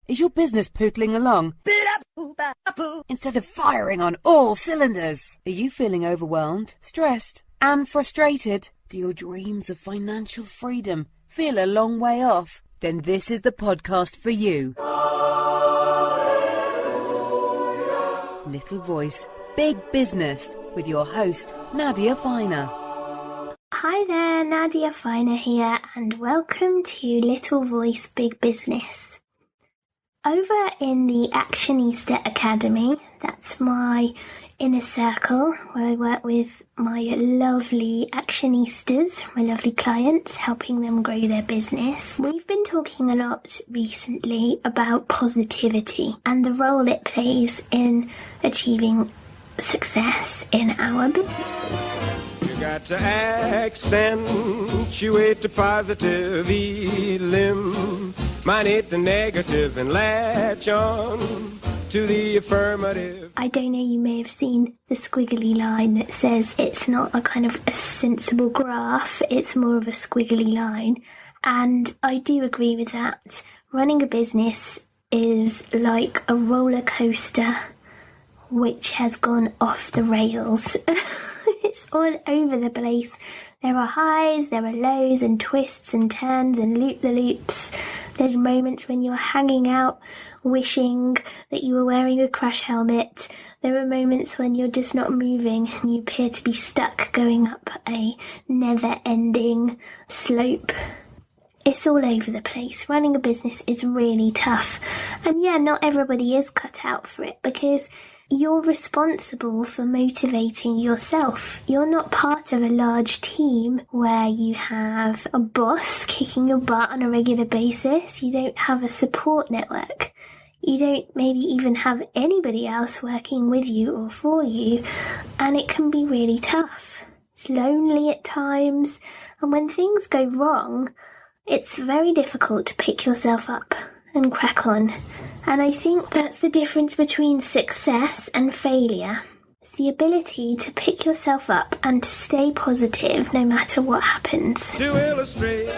Is your business pootling along instead of firing on all cylinders? Are you feeling overwhelmed, stressed, and frustrated? Do your dreams of financial freedom feel a long way off? Then this is the podcast for you. Little Voice, Big Business, with your host, Nadia Finer. Hi there, Nadia Finer here, and welcome to Little Voice, Big Business. Over in the Actionista Academy, that's my inner circle where I work with my lovely actionistas, my lovely clients, helping them grow their business. We've been talking a lot recently about positivity and the role it plays in achieving success in our businesses. You got to accentuate the positive, eliminate the negative, and latch on to the affirmative. I don't know, you may have seen the squiggly line that says it's not a kind of a sensible graph, it's more of a squiggly line. And I do agree with that. Running a business is like a roller coaster which has gone off the rails. It's all over the place. There are highs, there are lows and twists and turns and loop-the-loops. There's moments when you're hanging out wishing that you were wearing a crash helmet. There are moments when you're just not moving and you appear to be stuck going up a never-ending slope. It's all over the place. Running a business is really tough. And yeah, not everybody is cut out for it because you're responsible for motivating yourself. You're not part of a large team where you have a boss kicking your butt on a regular basis. You don't have a support network. You don't maybe even have anybody else working with you or for you. And it can be really tough. It's lonely at times. And when things go wrong, it's very difficult to pick yourself up and crack on. And I think that's the difference between success and failure. It's the ability to pick yourself up and to stay positive no matter what happens. To illustrate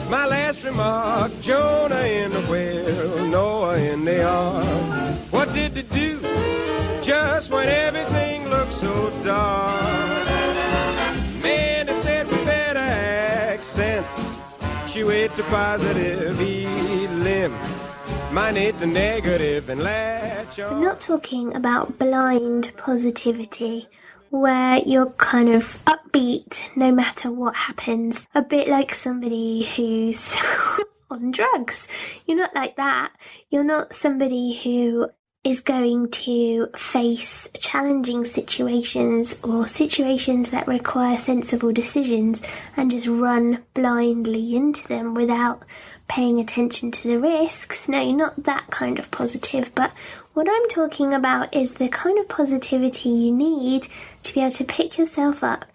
my last remark, Jonah in the whale, Noah in the ark. What did they do just when everything looked so dark? Man, they said we better accentuate the positive, eliminate the negative, and latch on. I'm not talking about blind positivity, where you're kind of upbeat no matter what happens. A bit like somebody who's on drugs. You're not like that. You're not somebody who is going to face challenging situations or situations that require sensible decisions and just run blindly into them without paying attention to the risks. No, you're not that kind of positive. But what I'm talking about is the kind of positivity you need to be able to pick yourself up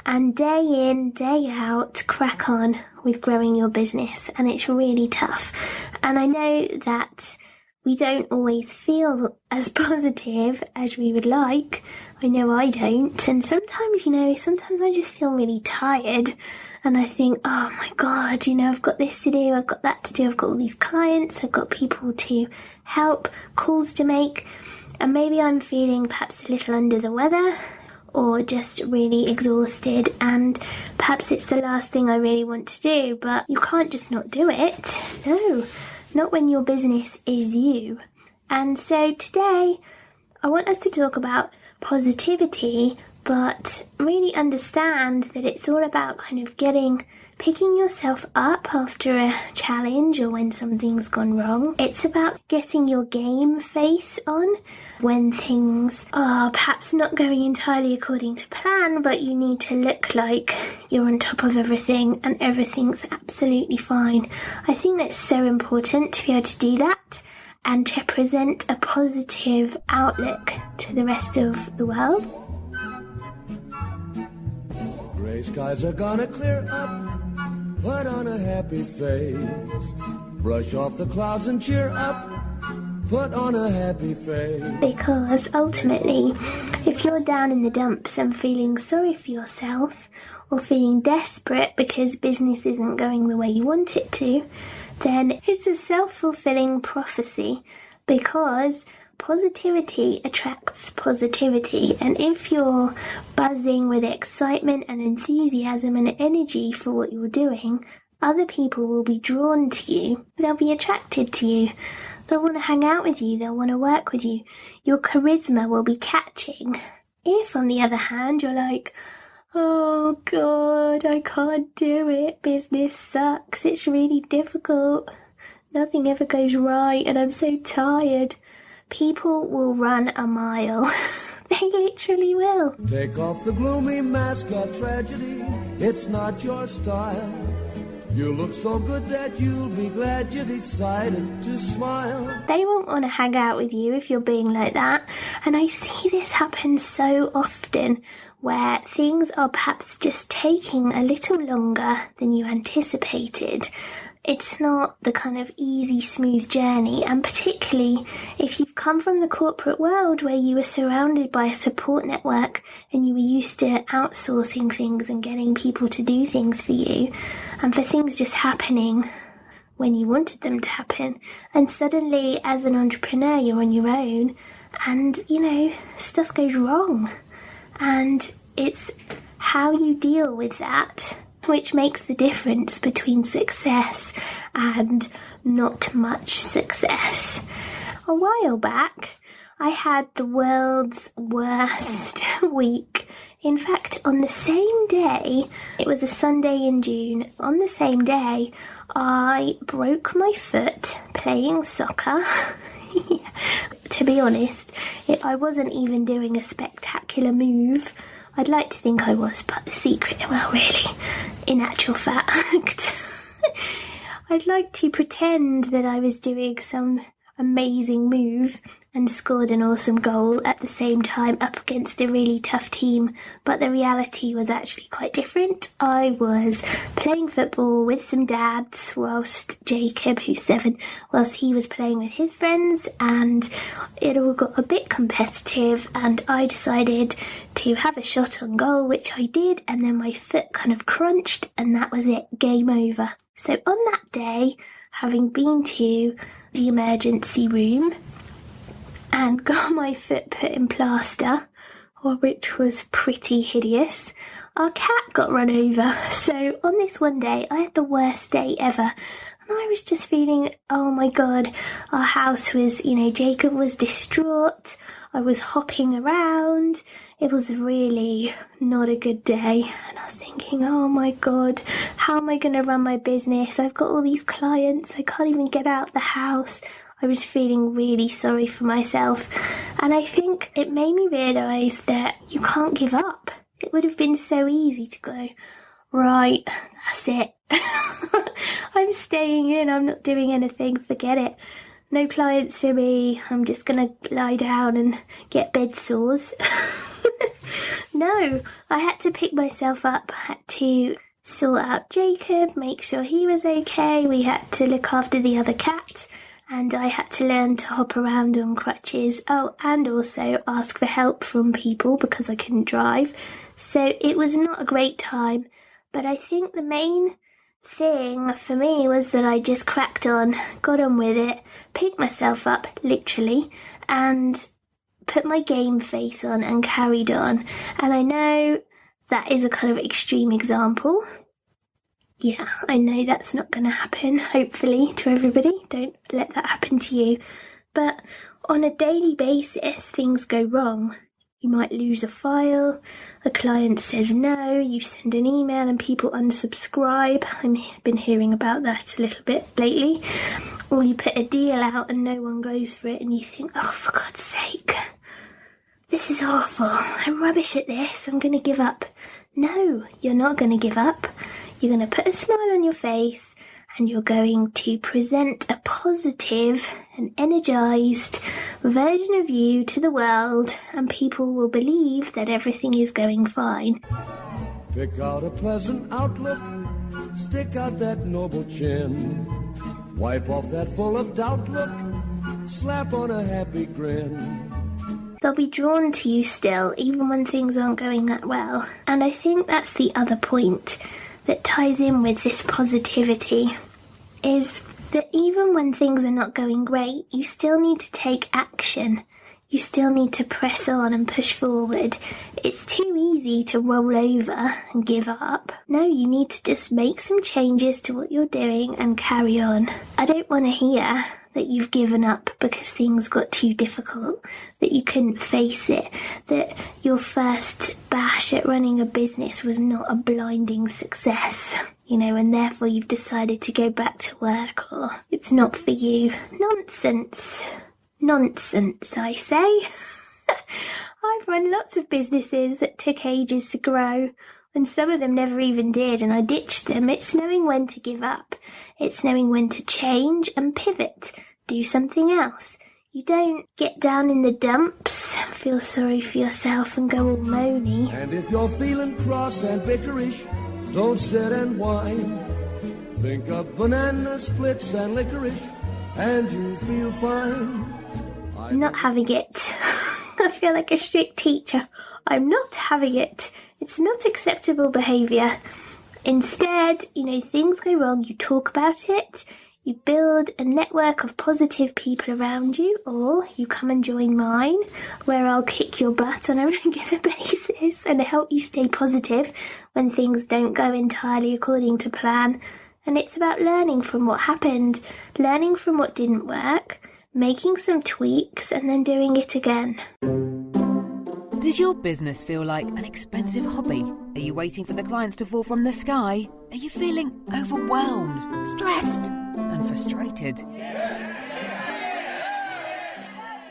and day in, day out, crack on with growing your business. And it's really tough. And I know that we don't always feel as positive as we would like. I know I don't. And sometimes, sometimes I just feel really tired. And I think, oh my God, I've got this to do, I've got that to do, I've got all these clients, I've got people to help, calls to make. And maybe I'm feeling perhaps a little under the weather or just really exhausted. And perhaps it's the last thing I really want to do, but you can't just not do it. No. Not when your business is you. And so today, I want us to talk about positivity, but really understand that it's all about kind of picking yourself up after a challenge or when something's gone wrong. It's about getting your game face on when things are perhaps not going entirely according to plan, but you need to look like you're on top of everything and everything's absolutely fine. I think that's so important to be able to do that and to present a positive outlook to the rest of the world. Gray skies are gonna clear up. Put on a happy face. Brush off the clouds and cheer up. Put on a happy face. Because ultimately, if you're down in the dumps and feeling sorry for yourself or feeling desperate because business isn't going the way you want it to, then it's a self-fulfilling prophecy, because positivity attracts positivity. And if you're buzzing with excitement and enthusiasm and energy for what you're doing, other people will be drawn to you. They'll be attracted to you. They'll want to hang out with you. They'll want to work with you. Your charisma will be catching. If, on the other hand, you're like, oh God, I can't do it. Business sucks. It's really difficult. Nothing ever goes right and I'm so tired. People will run a mile. They literally will. Take off the gloomy mask of tragedy. It's not your style. You look so good that you'll be glad you decided to smile. They won't want to hang out with you if you're being like that. And I see this happen so often, where things are perhaps just taking a little longer than you anticipated. It's not the kind of easy, smooth journey, and particularly if you've come from the corporate world where you were surrounded by a support network and you were used to outsourcing things and getting people to do things for you, and for things just happening when you wanted them to happen, and suddenly as an entrepreneur you're on your own and, stuff goes wrong. And it's how you deal with that which makes the difference between success and not much success. A while back, I had the world's worst week. In fact, on the same day, it was a Sunday in June, on the same day, I broke my foot playing soccer. Yeah. To be honest, I wasn't even doing a spectacular move. I'd like to think I was, but the secret, well, really, in actual fact, I'd like to pretend that I was doing some amazing move and scored an awesome goal at the same time up against a really tough team, but the reality was actually quite different. I was playing football with some dads whilst Jacob, who's 7, whilst he was playing with his friends, and it all got a bit competitive and I decided to have a shot on goal, which I did, and then my foot kind of crunched and that was it, game over. So on that day, having been to the emergency room and got my foot put in plaster, which was pretty hideous, our cat got run over. So on this one day, I had the worst day ever. And I was just feeling, oh my God, our house was, Jacob was distraught. I was hopping around. It was really not a good day. And I was thinking, oh my God, how am I going to run my business? I've got all these clients. I can't even get out the house. I was feeling really sorry for myself. And I think it made me realise that you can't give up. It would have been so easy to go, right, that's it. I'm staying in. I'm not doing anything. Forget it. No clients for me. I'm just going to lie down and get bed sores. No, I had to pick myself up. I had to sort out Jacob, make sure he was okay. We had to look after the other cat. And I had to learn to hop around on crutches. Oh, and also ask for help from people because I couldn't drive. So it was not a great time. But I think the main thing for me was that I just cracked on, got on with it, picked myself up, literally, and put my game face on and carried on. And I know that is a kind of extreme example. Yeah, I know that's not going to happen, hopefully, to everybody. Don't let that happen to you. But on a daily basis, things go wrong. You might lose a file, a client says no, you send an email and people unsubscribe. I've been hearing about that a little bit lately. Or you put a deal out and no one goes for it and you think, oh, for God's sake, this is awful. I'm rubbish at this. I'm going to give up. No, you're not going to give up. You're going to put a smile on your face and you're going to present a positive and energised version of you to the world, and people will believe that everything is going fine. Pick out a pleasant outlook, stick out that noble chin, wipe off that full of doubt look, slap on a happy grin. They'll be drawn to you still, even when things aren't going that well. And I think that's the other point that ties in with this positivity, is that even when things are not going great, you still need to take action. You still need to press on and push forward. It's too easy to roll over and give up. No, you need to just make some changes to what you're doing and carry on. I don't want to hear that you've given up because things got too difficult, that you couldn't face it, that your first bash at running a business was not a blinding success, and therefore you've decided to go back to work, or it's not for you. Nonsense. Nonsense, I say. I've run lots of businesses that took ages to grow, and some of them never even did, and I ditched them. It's knowing when to give up. It's knowing when to change and pivot, do something else. You don't get down in the dumps, feel sorry for yourself and go all moany. And if you're feeling cross and bickerish, don't sit and whine. Think of banana splits and licorice, and you feel fine. I'm not having it. I feel like a strict teacher. I'm not having it. It's not acceptable behaviour. Instead, things go wrong, you talk about it, you build a network of positive people around you, or you come and join mine, where I'll kick your butt on a regular basis and help you stay positive when things don't go entirely according to plan. And it's about learning from what happened, learning from what didn't work, making some tweaks, and then doing it again. Does your business feel like an expensive hobby? Are you waiting for the clients to fall from the sky? Are you feeling overwhelmed, stressed, and frustrated?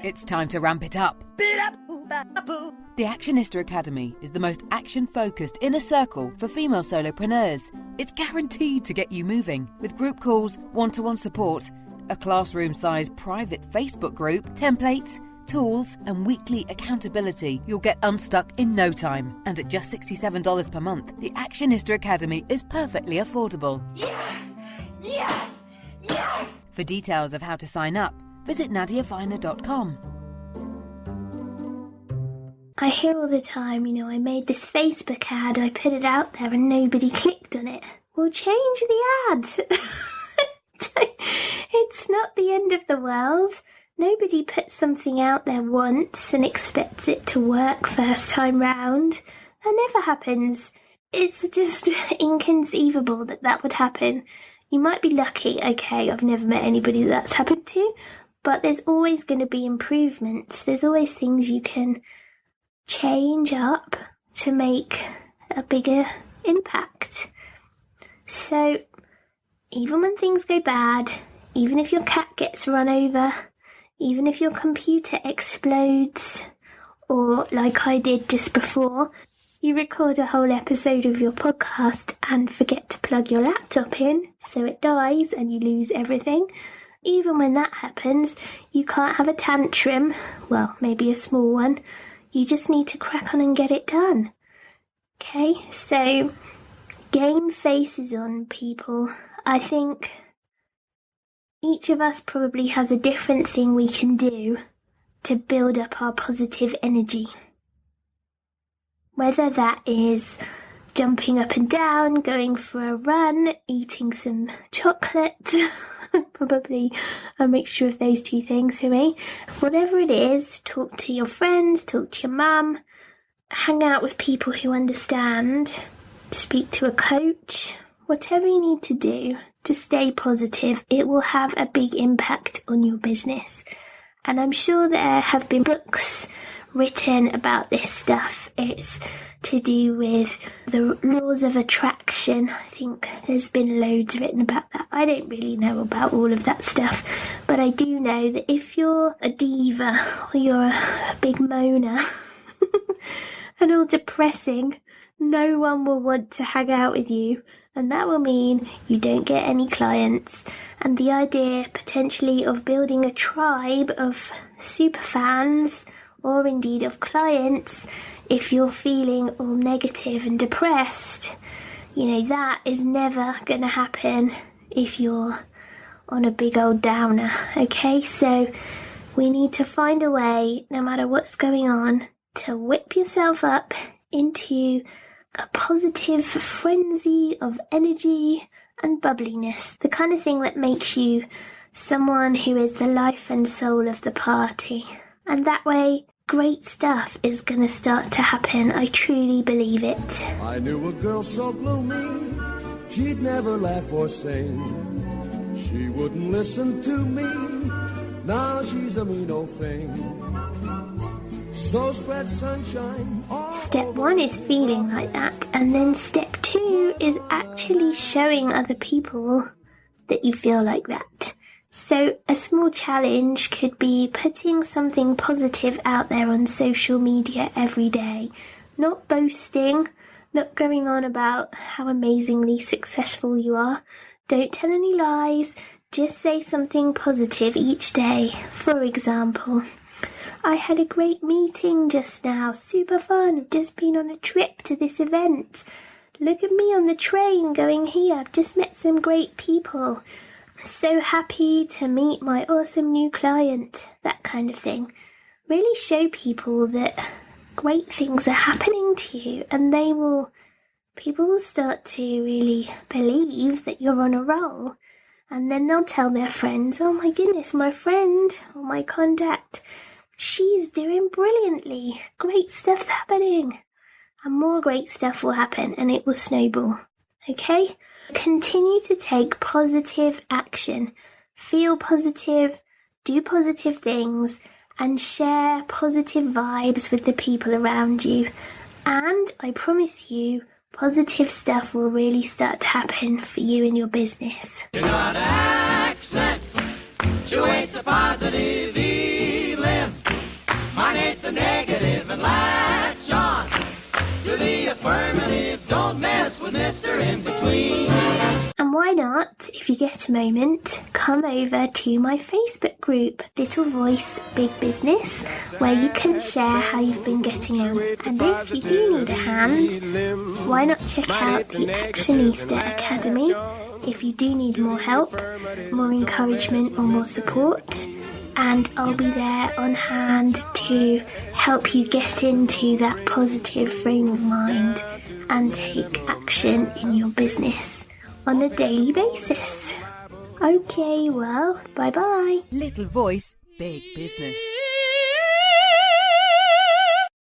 It's time to ramp it up. The Actionista Academy is the most action-focused inner circle for female solopreneurs. It's guaranteed to get you moving with group calls, one-to-one support, a classroom-sized private Facebook group, templates, tools, and weekly accountability. You'll get unstuck in no time. And at just $67 per month, the Actionista Academy is perfectly affordable. Yes! Yes! Yes! For details of how to sign up, visit nadiafiner.com. I hear all the time, I made this Facebook ad, I put it out there and nobody clicked on it. Well, change the ad. It's not the end of the world. Nobody puts something out there once and expects it to work first time round. That never happens. It's just inconceivable that would happen. You might be lucky, okay, I've never met anybody that's happened to, but there's always going to be improvements. There's always things you can change up to make a bigger impact. So, even when things go bad, even if your cat gets run over, even if your computer explodes, or like I did just before, you record a whole episode of your podcast and forget to plug your laptop in, so it dies and you lose everything. Even when that happens, you can't have a tantrum, well, maybe a small one. You just need to crack on and get it done. Okay, so game faces on, people. I think each of us probably has a different thing we can do to build up our positive energy. Whether that is jumping up and down, going for a run, eating some chocolate, probably a mixture of those two things for me. Whatever it is, talk to your friends, talk to your mum, hang out with people who understand, speak to a coach, whatever you need to do to stay positive, it will have a big impact on your business. And I'm sure there have been books written about this stuff. It's to do with the laws of attraction. I think there's been loads written about that. I don't really know about all of that stuff, but I do know that if you're a diva or you're a big moaner and all depressing, no one will want to hang out with you, and that will mean you don't get any clients. And the idea potentially of building a tribe of super fans, or indeed of clients, if you're feeling all negative and depressed, that is never going to happen if you're on a big old downer, okay? So we need to find a way, no matter what's going on, to whip yourself up into a positive frenzy of energy and bubbliness, the kind of thing that makes you someone who is the life and soul of the party. And that way, great stuff is going to start to happen. I truly believe it. I knew a girl so gloomy, she'd never laugh or sing. She wouldn't listen to me, now she's a mean old thing. So spread sunshine. Step 1 is feeling like that, and then step 2 is actually showing other people that you feel like that. So a small challenge could be putting something positive out there on social media every day. Not boasting, not going on about how amazingly successful you are. Don't tell any lies, just say something positive each day. For example, I had a great meeting just now, super fun, I've just been on a trip to this event. Look at me on the train going here, I've just met some great people. So happy to meet my awesome new client, that kind of thing. Really show people that great things are happening to you, and people will start to really believe that you're on a roll. And then they'll tell their friends, oh my goodness, my friend or my contact, she's doing brilliantly. Great stuff's happening. And more great stuff will happen, and it will snowball. Okay? Continue to take positive action. Feel positive, do positive things, and share positive vibes with the people around you. And I promise you, positive stuff will really start to happen for you in your business. You gotta accent, punctuate the positive, live, minate the negative, and latch on to the affirmative. Don't mess with Mr. In-Between. And why not, if you get a moment, come over to my Facebook group, Little Voice Big Business, where you can share how you've been getting on. And if you do need a hand, why not check out the Actionista Academy if you do need more help, more encouragement or more support. And I'll be there on hand to help you get into that positive frame of mind and take action in your business on a daily basis. Okay, well, bye-bye. Little Voice, Big Business.